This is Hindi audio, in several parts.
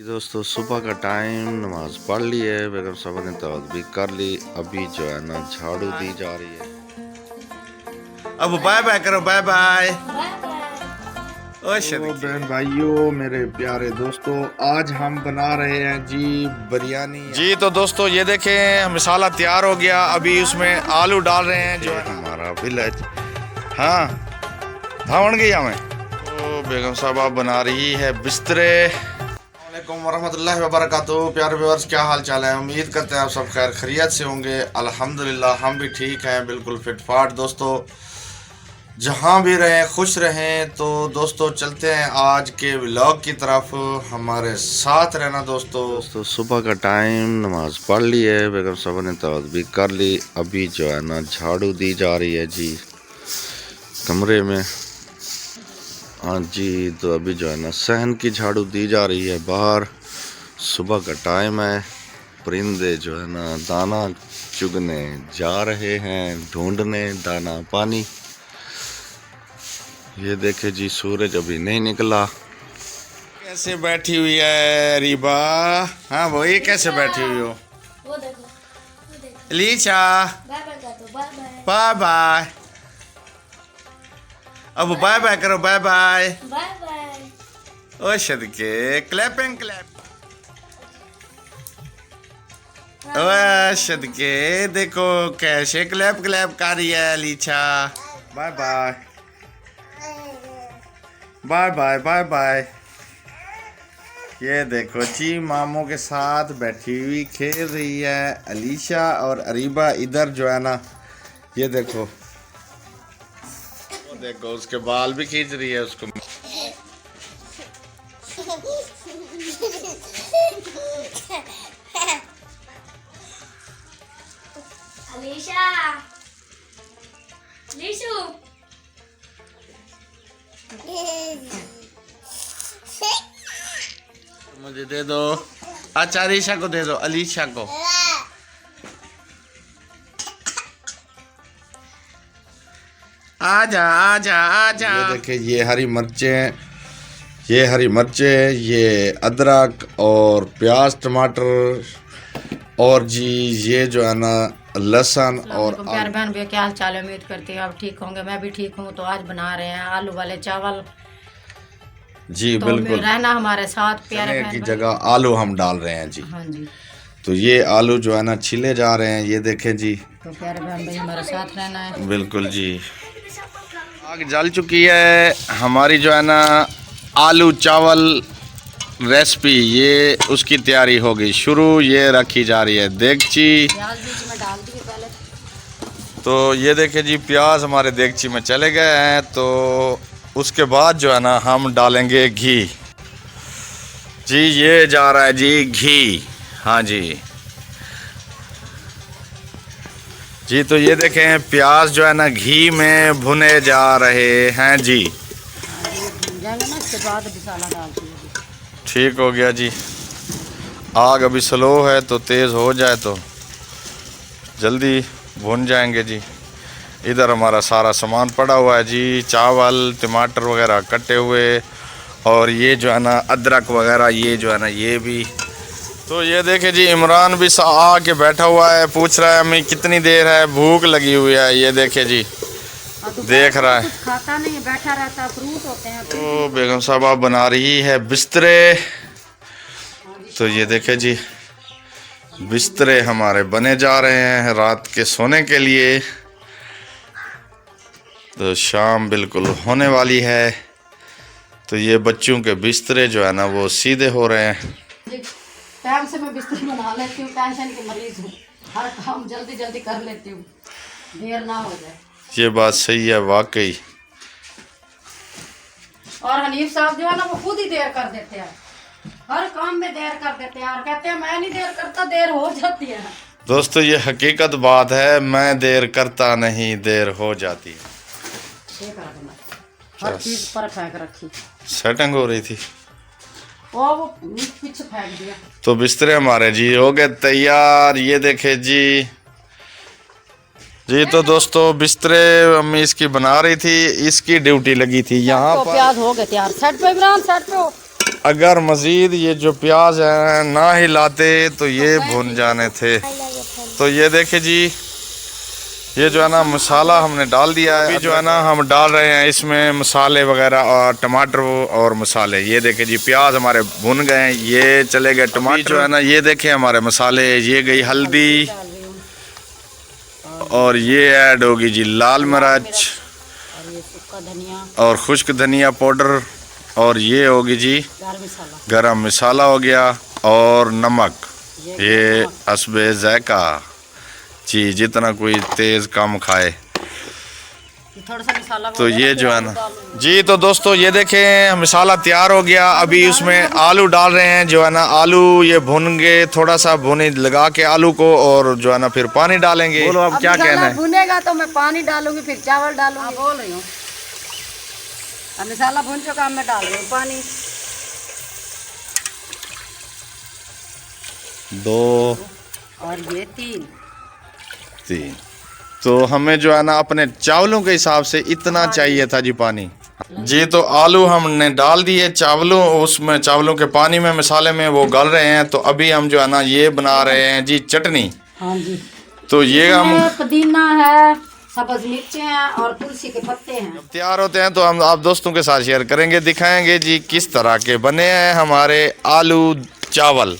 दोस्तों सुबह का टाइम, नमाज पढ़ ली है, बेगम साहब ने तवज्जो भी कर ली। अभी जो है ना झाड़ू दी जा रही है। अब बाय बाय करो, बाय बाय। तो बहन भाइयों, मेरे प्यारे दोस्तों, आज हम बना रहे हैं जी बिरयानी। जी तो दोस्तों ये देखें, मसाला तैयार हो गया। अभी उसमें आलू डाल रहे हैं। जो है हमारा विलेज। हाँ धावन गई हमें। तो बेगम साहब बना रही है बिस्तरे। वालेकुम वरहमतुल्लाहि वबरकातुहू। प्यारे व्यूअर्स, क्या हाल चाल है? उम्मीद करते हैं आप सब खैर खैरियत से होंगे। अल्हम्दुलिल्लाह हम भी ठीक हैं, बिल्कुल फिट फाट। दोस्तों जहाँ भी रहें खुश रहें। तो दोस्तों चलते हैं आज के व्लॉग की तरफ, हमारे साथ रहना दोस्तों। सुबह का टाइम, नमाज पढ़ ली है, बेगम साहब ने तवज्जो भी कर ली। अभी जो है ना झाड़ू दी जा रही है जी कमरे में। हाँ जी, तो अभी जो है ना सहन की झाड़ू दी जा रही है बाहर। सुबह का टाइम है, परिंदे जो है ना दाना चुगने जा रहे हैं, ढूंढने दाना पानी। ये देखे जी, सूरज अभी नहीं निकला। कैसे बैठी हुई है रीबा? हाँ वो ये कैसे बैठी हुई हो? वो देखो लीचा बाय बाय कर दो, बाय बाय बाय बाय। अब बाय बाय करो, बाय बाय। Bye bye. ओ सदके क्लैपिंग क्लैप। ओ सदके देखो कैसे क्लैप क्लैप कर रही है लीचा। Bye bye bye bye bye bye. ये देखो जी, मामों के साथ बैठी हुई खेल रही है अलीशा। और अरीबा इधर जो है ना, ये देखो, वो देखो उसके बाल भी खींच रही है उसको। अलीशा, लीशु, मुझे दे दो। अच्छा अलीशा को दे दो, अलीशा को। आजा आजा आजा। ये देखिए, ये हरी मिर्चें, ये हरी मिर्चें, ये अदरक और प्याज टमाटर, और जी ये जो है ना लहसुन और प्यारे बहन भैया, क्या हाल चाल है? उम्मीद करती हूँ आप ठीक होंगे। मैं भी ठीक हूँ। तो आज बना रहे हैं आलू वाले चावल। जी तो बिल्कुल, रहना हमारे साथ प्यारे चने बहन की भाई। जगह आलू हम डाल रहे हैं जी। हाँ जी, तो ये आलू जो है ना छीले जा रहे हैं, ये देखें जी। तो प्यारे बहन भाई हमारे साथ रहना है। बिल्कुल जी। आग जल चुकी है हमारी, जो है ना आलू चावल रेसिपी, ये उसकी तैयारी हो गई शुरू। ये रखी जा रही है देगची। प्याज बीच में डाल दिए पहले। तो ये देखे जी, प्याज हमारे देगची में चले गए हैं। तो उसके बाद जो है ना हम डालेंगे घी। जी ये जा रहा है जी घी। हाँ जी जी। तो ये देखें, प्याज जो है ना घी में भुने जा रहे हैं जी। भून जाएंगे ना, इसके बाद मसाला डालती है। ठीक हो गया जी। आग अभी स्लो है, तो तेज़ हो जाए तो जल्दी भुन जाएंगे जी। इधर हमारा सारा सामान पड़ा हुआ है जी, चावल टमाटर वगैरह कटे हुए, और ये जो है ना अदरक वगैरह, ये जो है ना ये भी। तो ये देखे जी, इमरान भी आके बैठा हुआ है, पूछ रहा है हमें कितनी देर है, भूख लगी हुई है। ये देखे जी, देख रहा है, खाता नहीं, बैठा रहता, फ्रूट होते हैं। तो बेगम साहब बना रही है बिस्तरे। तो ये देखे जी, बिस्तरे हमारे बने जा रहे हैं रात के सोने के लिए। तो शाम बिल्कुल होने वाली है। तो ये बच्चों के बिस्तरे जो है ना वो सीधे हो रहे हैं। टाइम से मैं बिस्तर बना लेती हूँ, टेंशन की मरीज हूँ, हर काम जल्दी जल्दी कर लेती हूँ, देर ना हो जाए। ये बात सही है वाकई। और हनीफ साहब जो है ना वो खुद ही देर कर देते हैं, हर काम में देर कर देते हैं, और कहते हैं मैं नहीं देर करता, देर हो जाती है। दोस्तों ये हकीकत बात है, मैं देर करता नहीं, देर हो जाती है। हर चीज पर फेंक रखी, सेटिंग हो रही थी, वो पीछे फेंक दिया। तो बिस्तरे हमारे जी हो गए तैयार। ये देखे जी जी। तो दोस्तों बिस्तरे अम्मी इसकी बना रही थी, इसकी ड्यूटी लगी थी यहाँ पर। प्याज हो गए तैयार। सेट पे इमरान, सेट पे हो। अगर मज़ीद ये जो प्याज है ना हिलाते तो ये भुन जाने थे। तो ये देखिए जी, ये जो है ना मसाला हमने डाल दिया है। अभी जो है ना हम डाल रहे हैं इसमें मसाले वगैरह और टमाटर और मसाले। ये देखिए जी, प्याज हमारे भुन गए हैं, ये चले गए टमाटर जो है ना। ये देखें हमारे मसाले, ये गई हल्दी और ये ऐड होगी जी लाल मिर्च और ये सूखा धनिया और खुश्क धनिया पाउडर, और ये होगी जी गरम मसाला हो गया, और नमक, ये हस्बे ज़ायका जी, जितना कोई तेज़ कम खाए। थोड़ा सा मसाला तो ये जो है ना जी, तो दोस्तों ये देखें मसाला तैयार हो गया। अभी उसमें आलू डाल रहे हैं जो है ना। आलू ये भुनेंगे, थोड़ा सा भुने लगा के आलू को, और जो है ना फिर पानी डालेंगे। बोलो अब क्या कहना है? भुनेगा तो मैं पानी डालूंगी, फिर चावल डालूंगी। बोल रही हूँ अब मसाला भुन चुका, मैं डाल रही हूँ पानी। 2 और ये 3। तो हमें जो है ना अपने चावलों के हिसाब से इतना चाहिए था जी पानी जी। तो आलू हमने डाल दिए चावलों, उसमें चावलों के पानी में मसाले में वो गल रहे हैं। तो अभी हम जो है ना ये बना रहे हैं जी चटनी। हाँ जी, तो ये हम पुदीना है, सब्ज मिर्चें हैं और तुलसी के पत्ते हैं। तैयार होते हैं तो हम आप दोस्तों के साथ शेयर करेंगे, दिखाएंगे जी किस तरह के बने हैं हमारे आलू चावल।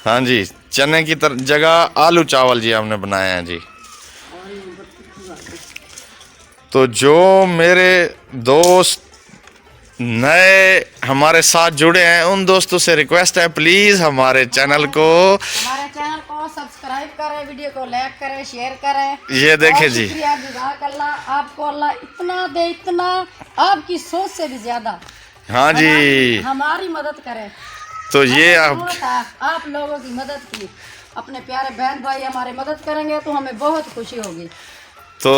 हाँ जी, चने की जगह आलू चावल जी हमने बनाए हैं जी। तो जो मेरे दोस्त नए हमारे साथ जुड़े हैं उन दोस्तों से रिक्वेस्ट है, प्लीज़ हमारे चैनल को सब्सक्राइब करें, वीडियो को लाइक करें, शेयर करें। ये देखें जी, अल्लाह आपको अल्लाह इतना दे, इतना आपकी सोच से भी ज्यादा। हाँ जी, हमारी मदद करें। तो ये आप लोगों की मदद की, अपने प्यारे बहन भाई हमारे मदद करेंगे तो हमें बहुत खुशी होगी। तो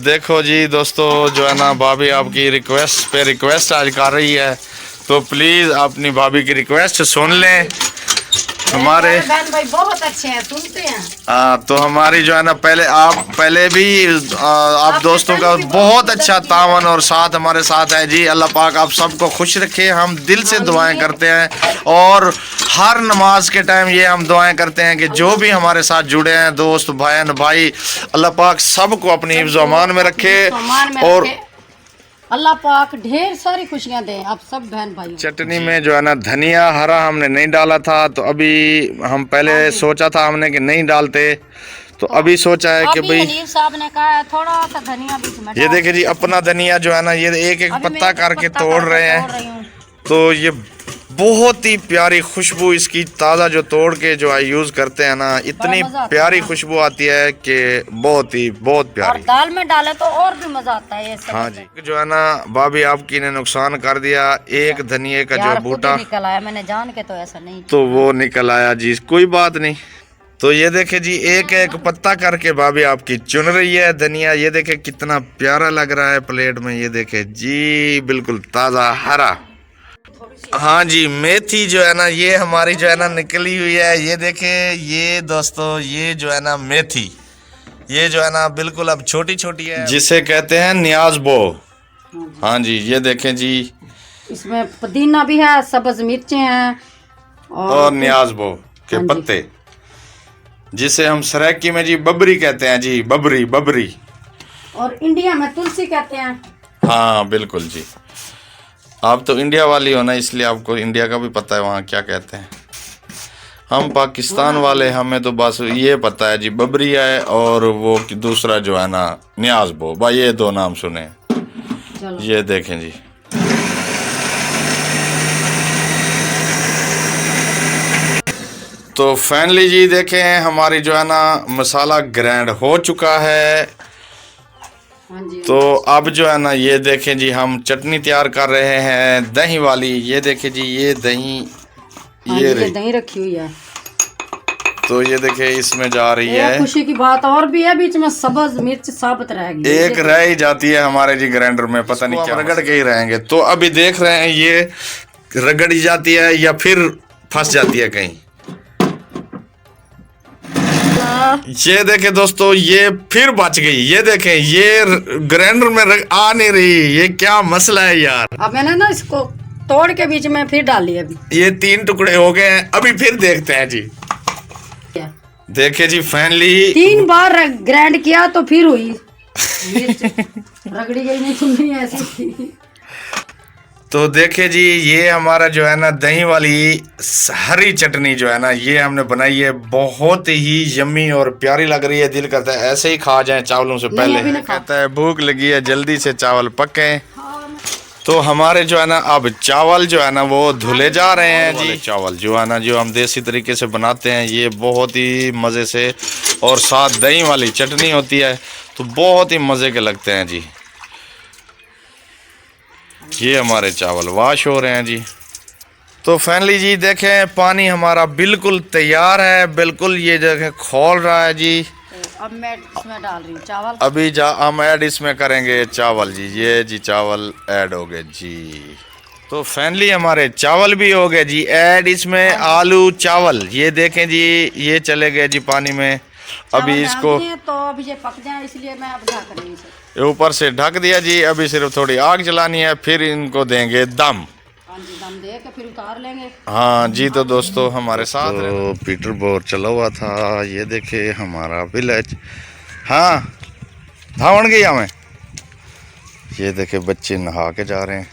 देखो जी दोस्तों, जो है ना भाभी आपकी रिक्वेस्ट पे रिक्वेस्ट आज कर रही है, तो प्लीज़ अपनी भाभी की रिक्वेस्ट सुन लें। हमारे बहन भाई बहुत अच्छे हैं, सुनते हैं। तो हमारी जो है ना पहले भी आप दोस्तों का बहुत अच्छा तावन और साथ हमारे साथ है जी। अल्लाह पाक आप सबको खुश रखे। हम दिल से दुआएं करते हैं, और हर नमाज के टाइम ये हम दुआएं करते हैं कि जो भी हमारे साथ जुड़े हैं दोस्त बहन भाई, अल्लाह पाक सबको अपनी हिफ्ज़ व अमान में रखे, और अल्लाह पाक ढेर सारी खुशियां दे आप सब बहन भाई। चटनी में जो है ना धनिया हरा हमने नहीं डाला था, तो अभी हम पहले सोचा था हमने कि नहीं डालते, तो अभी सोचा है कि भाई हनीफ साहब ने कहा है थोड़ा सा धनिया बीच में। ये देखिए जी, अपना धनिया जो है ना ये एक एक पत्ता करके तोड़ रहे हैं। तो ये बहुत ही प्यारी खुशबू इसकी, ताज़ा जो तोड़ के जो है यूज़ करते हैं ना, इतनी प्यारी खुशबू आती है कि बहुत प्यारी। और दाल में डाले तो और भी मजा आता है ये सब। हाँ जी, जो है ना भाभी आपकी ने नुकसान कर दिया। एक धनिए का जो बूटा निकल आया, मैंने जान के तो ऐसा नहीं, तो वो निकल आया जी, कोई बात नहीं। तो ये देखे जी, एक एक पत्ता करके भाभी आपकी चुन रही है धनिया। ये देखे कितना प्यारा लग रहा है प्लेट में, ये देखे जी, बिल्कुल ताज़ा हरा। हाँ जी, मेथी जो है ना ये हमारी जो है ना निकली हुई है। ये देखे ये दोस्तों, ये जो है ना मेथी, ये जो है ना बिल्कुल अब छोटी छोटी है, जिसे कहते हैं न्याज़बो। हाँ जी, ये देखें जी, इसमें पुदीना भी है, सब्ज मिर्चें हैं और न्याज़बो के पत्ते, जिसे हम सराइकी में जी बबरी कहते हैं जी, बबरी। और इंडिया में तुलसी कहते हैं। हाँ बिल्कुल जी, आप तो इंडिया वाली हो ना, इसलिए आपको इंडिया का भी पता है वहाँ क्या कहते हैं। हम पाकिस्तान वाले, हमें तो बस ये पता है जी बबरी है, और वो दूसरा जो है ना न्याज़बो, भाई ये 2 नाम सुने। ये देखें जी, तो फाइनली जी देखें हमारी जो है ना मसाला ग्राइंड हो चुका है। तो अब जो है ना ये देखें जी, हम चटनी तैयार कर रहे हैं दही वाली। ये देखें जी, ये दही, ये दही रखी हुई है। तो ये देखें इसमें जा रही है। खुशी की बात और भी है, बीच में सब्ज मिर्च साबुत रहेगी, एक रह ही जाती है हमारे जी ग्राइंडर में, पता नहीं क्या रगड़ के ही रहेंगे। तो अभी देख रहे हैं ये रगड़ी जाती है या फिर फंस जाती है कहीं। ये देखे दोस्तों, ये फिर बच गई। ये देखें, ये ग्राइंडर में आ नहीं रही, ये क्या मसला है यार। अब मैंने ना इसको तोड़ के बीच में फिर डाली अभी। ये 3 टुकड़े हो गए हैं, अभी फिर देखते हैं जी। देखिए जी फाइनली 3 बार ग्राइंड किया तो फिर हुई मिर्च। रगड़ी गई नहीं, सुन नहीं ऐसी थी। तो देखिए जी, ये हमारा जो है ना दही वाली हरी चटनी जो है ना, ये हमने बनाई है, बहुत ही यम्मी और प्यारी लग रही है। दिल करता है ऐसे ही खा जाए चावलों से पहले। कहता है भूख लगी है, जल्दी से चावल पके। तो हमारे जो है ना अब चावल जो है ना वो धुले जा रहे हैं जी। चावल जो है ना जो हम देसी तरीके से बनाते हैं, ये बहुत ही मज़े से, और साथ दही वाली चटनी होती है तो बहुत ही मज़े के लगते हैं जी। ये हमारे चावल वॉश हो रहे हैं जी। तो फाइनली जी देखें पानी हमारा बिल्कुल तैयार है, बिल्कुल ये देखें खौल रहा है जी। अब मैं इसमें डाल रही हूँ चावल। अभी हम ऐड इसमें करेंगे चावल जी। ये जी चावल ऐड हो गए जी। तो फाइनली हमारे चावल भी हो गए जी ऐड इसमें। आलू चावल ये देखें जी, ये चले गए जी पानी में। अभी इसको तो अभी ये पक जाए, इसलिए मैं अब ढक रही हूँ। ऊपर से ढक दिया जी। अभी सिर्फ थोड़ी आग जलानी है, फिर इनको देंगे दम। दम दे के फिर उतार लेंगे। हाँ जी। तो दोस्तों हमारे साथ तो पीटरबोर चला हुआ था। ये देखे हमारा विलेज। हाँ धावन गया मैं। ये देखे बच्चे नहा के जा रहे हैं।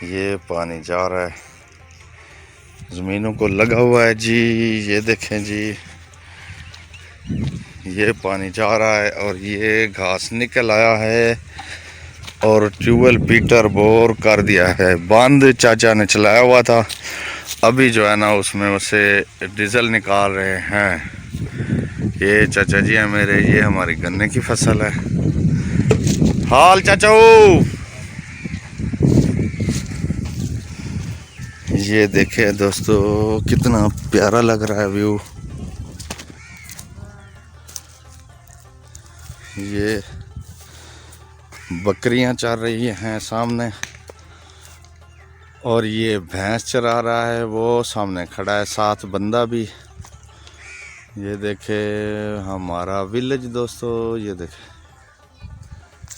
ये पानी जा रहा है, ज़मीनों को लगा हुआ है जी। ये देखें जी, ये पानी जा रहा है और ये घास निकल आया है और ट्यूबवेल पीटर बोर कर दिया है। बांध चाचा ने चलाया हुआ था, अभी जो है ना उसमें उसे डीजल निकाल रहे हैं। ये चाचा जी हैं मेरे, ये हमारी गन्ने की फसल है। हाल चाचा। ये देखे दोस्तों कितना प्यारा लग रहा है व्यू। ये बकरियां चर रही हैं सामने, और ये भैंस चरा रहा है वो सामने खड़ा है, साथ बंदा भी। ये देखे हमारा विलेज दोस्तों।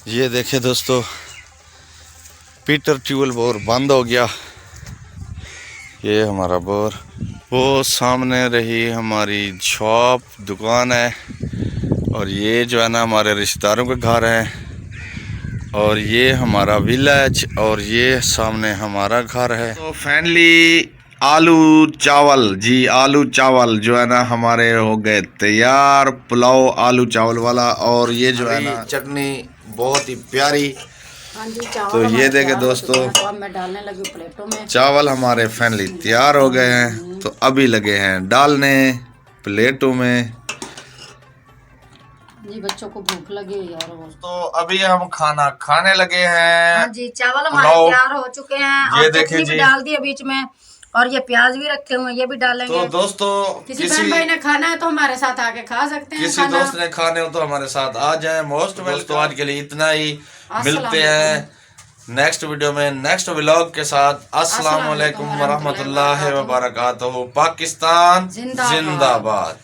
ये देखे दोस्तों पीटर ट्यूबवेल बोर बंद हो गया। ये हमारा बोर, वो सामने रही हमारी शॉप दुकान है, और ये जो है ना हमारे रिश्तेदारों के घर है, और ये हमारा विलेज, और ये सामने हमारा घर है। तो फाइनली आलू चावल जी, आलू चावल जो है ना हमारे हो गए तैयार। पुलाव आलू चावल वाला, और ये जो है ना चटनी बहुत ही प्यारी। तो ये देखे दोस्तों तो मैं डालने लगी प्लेटों में। चावल हमारे फाइनली तैयार हो गए हैं, तो अभी लगे हैं डालने प्लेटों में। जी बच्चों को भूख लगी है यार। तो अभी हम खाना खाने लगे हैं। हाँ जी, चावल हमारे तैयार हो चुके हैं। ये देखिए जी, डाल दिए बीच में, और ये प्याज भी रखे हुए हैं, ये भी डालेंगे। तो दोस्तों किसी बहन भाई ने खाना है तो हमारे साथ आके खा सकते हैं। किसी दोस्त ने खाने हो तो हमारे साथ आ जाएं। Most welcome. तो आज के लिए इतना ही, मिलते हैं नेक्स्ट वीडियो में नेक्स्ट व्लॉग के साथ। अस्सलाम वालेकुम वरहमतुल्लाहि व बरकातहू। पाकिस्तान जिंदाबाद।